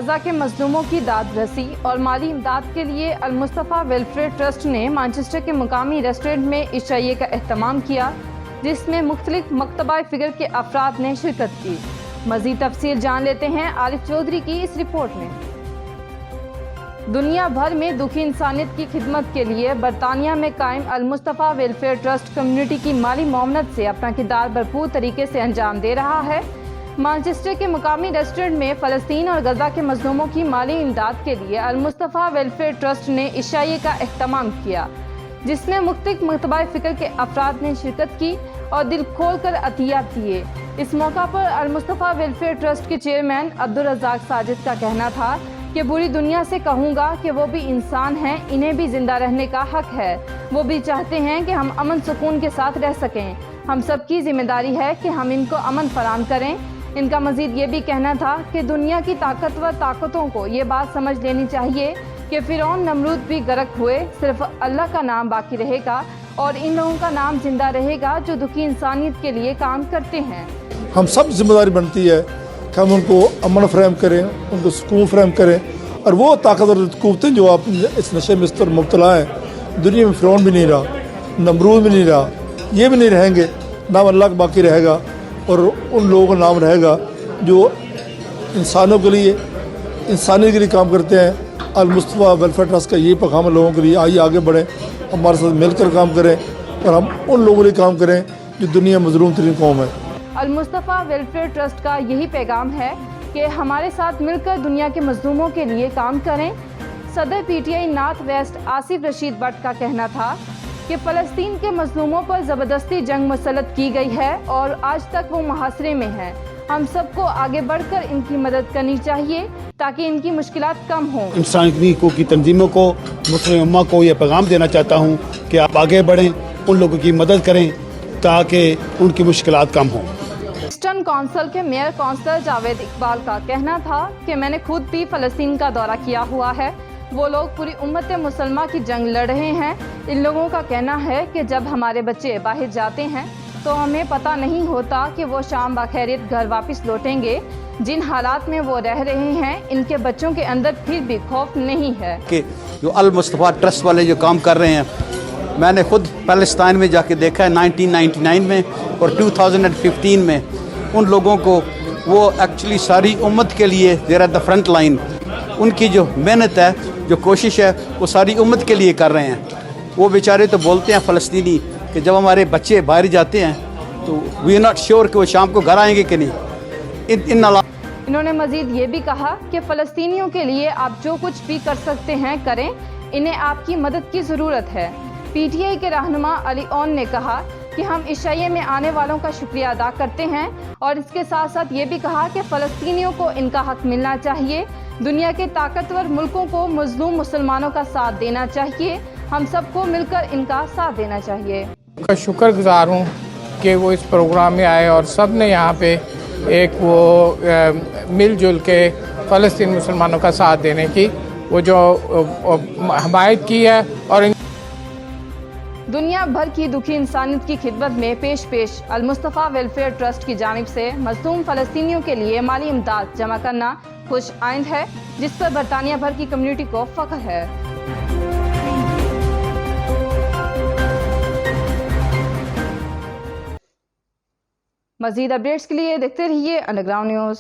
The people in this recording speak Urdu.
غزہ کے مظلوموں کی داد رسی اور مالی امداد کے لیے المصطفیٰ ویلفیئر ٹرسٹ نے مانچسٹر کے مقامی ریسٹورنٹ میں عشائیے کا اہتمام کیا، جس میں مختلف مکتبہ فکر کے افراد نے شرکت کی۔ مزید تفصیل جان لیتے ہیں عارف چودھری کی اس رپورٹ میں۔ دنیا بھر میں دکھی انسانیت کی خدمت کے لیے برطانیہ میں قائم المصطفیٰ ویلفیئر ٹرسٹ کمیونٹی کی مالی معاونت سے اپنا کردار بھرپور طریقے سے انجام دے رہا ہے۔ مانچسٹر کے مقامی ریسٹورنٹ میں فلسطین اور غزہ کے مظلوموں کی مالی امداد کے لیے المصطفیٰ ویلفیئر ٹرسٹ نے عشائیے کا اہتمام کیا، جس میں مختلف مکتبہ فکر کے افراد نے شرکت کی اور دل کھول کر عطیات دیے۔ اس موقع پر المصطفیٰ ویلفیئر ٹرسٹ کے چیئرمین عبدالرزاق ساجد کا کہنا تھا کہ پوری دنیا سے کہوں گا کہ وہ بھی انسان ہیں، انہیں بھی زندہ رہنے کا حق ہے، وہ بھی چاہتے ہیں کہ ہم امن سکون کے ساتھ رہ سکیں۔ ہم سب کی ذمہ داری ہے کہ ہم ان کو امن فراہم کریں۔ ان کا مزید یہ بھی کہنا تھا کہ دنیا کی طاقتور طاقتوں کو یہ بات سمجھ لینی چاہیے کہ فرعون نمرود بھی غرق ہوئے، صرف اللہ کا نام باقی رہے گا اور ان لوگوں کا نام زندہ رہے گا جو دکھی انسانیت کے لیے کام کرتے ہیں۔ ہم سب ذمہ داری بنتی ہے کہ ہم ان کو امن فراہم کریں، ان کو سکون فراہم کریں، اور وہ طاقتور قوتیں جو آپ اس نشے میں اس طرح مبتلا ہیں، دنیا میں فرعون بھی نہیں رہا، نمرود بھی نہیں رہا، یہ بھی نہیں رہیں گے، نام اللہ کا باقی رہے گا اور ان لوگوں کا نام رہے گا جو انسانوں کے لیے، انسانیت کے لیے کام کرتے ہیں۔ المصطفیٰ ویلفیئر ٹرسٹ کا یہ پیغام ہے لوگوں کے لیے، آئیے آگے بڑھیں، ہمارے ساتھ مل کر کام کریں اور ہم ان لوگوں کے لیے کام کریں جو دنیا میں مظلوم ترین قوم ہے۔ المصطفیٰ ویلفیئر ٹرسٹ کا یہی پیغام ہے کہ ہمارے ساتھ مل کر دنیا کے مظلوموں کے لیے کام کریں۔ صدر P T I north west Asif Rashid but کا کہنا تھا کہ فلسطین کے مظلوموں پر زبردستی جنگ مسلط کی گئی ہے اور آج تک وہ محاصرے میں ہیں۔ ہم سب کو آگے بڑھ کر ان کی مدد کرنی چاہیے تاکہ ان کی مشکلات کم ہوں۔ انسانی حقوق کی تنظیموں کو، مسلم امہ کو یہ پیغام دینا چاہتا ہوں کہ آپ آگے بڑھیں، ان لوگوں کی مدد کریں تاکہ ان کی مشکلات کم ہوں۔ ایسٹرن کونسل کے میئر کونسلر جاوید اقبال کا کہنا تھا کہ میں نے خود بھی فلسطین کا دورہ کیا ہوا ہے، وہ لوگ پوری امت مسلمہ کی جنگ لڑ رہے ہیں۔ ان لوگوں کا کہنا ہے کہ جب ہمارے بچے باہر جاتے ہیں تو ہمیں پتہ نہیں ہوتا کہ وہ شام بخیریت گھر واپس لوٹیں گے۔ جن حالات میں وہ رہ رہے ہیں ان کے بچوں کے اندر پھر بھی خوف نہیں ہے کہ جو المصطفیٰ ٹرسٹ والے جو کام کر رہے ہیں، میں نے خود فلسطین میں جا کے دیکھا ہے 1999 میں اور 2015 میں۔ ان لوگوں کو وہ ایکچولی ساری امت کے لیے دیر ایٹ دا فرنٹ لائن، ان کی جو محنت ہے، جو کوشش ہے، وہ ساری امت کے لیے کر رہے ہیں۔ وہ بیچارے تو بولتے ہیں فلسطینی کہ جب ہمارے بچے باہر جاتے ہیں تو وی آر ناٹ شیور کہ وہ شام کو گھر آئیں گے کہ نہیں۔ انہوں نے مزید یہ بھی کہا کہ فلسطینیوں کے لیے آپ جو کچھ بھی کر سکتے ہیں کریں، انہیں آپ کی مدد کی ضرورت ہے۔ پی ٹی آئی کے رہنما علی اون نے کہا کہ ہم عشائیے میں آنے والوں کا شکریہ ادا کرتے ہیں اور اس کے ساتھ ساتھ یہ بھی کہا کہ فلسطینیوں کو ان کا حق ملنا چاہیے، دنیا کے طاقتور ملکوں کو مظلوم مسلمانوں کا ساتھ دینا چاہیے، ہم سب کو مل کر ان کا ساتھ دینا چاہیے۔ کا شکر گزار ہوں کہ وہ اس پروگرام میں آئے اور سب نے یہاں پہ ایک وہ مل جل کے فلسطین مسلمانوں کا ساتھ دینے کی وہ جو حمایت کی ہے۔ اور دنیا بھر کی دکھی انسانیت کی خدمت میں پیش المصطفیٰ ویلفیئر ٹرسٹ کی جانب سے مظلوم فلسطینیوں کے لیے مالی امداد جمع کرنا خوش آئند ہے، جس پر برطانیہ بھر کی کمیونٹی کو فخر ہے۔ مزید اپڈیٹس کے لیے دیکھتے رہیے انڈر گراؤنڈ نیوز۔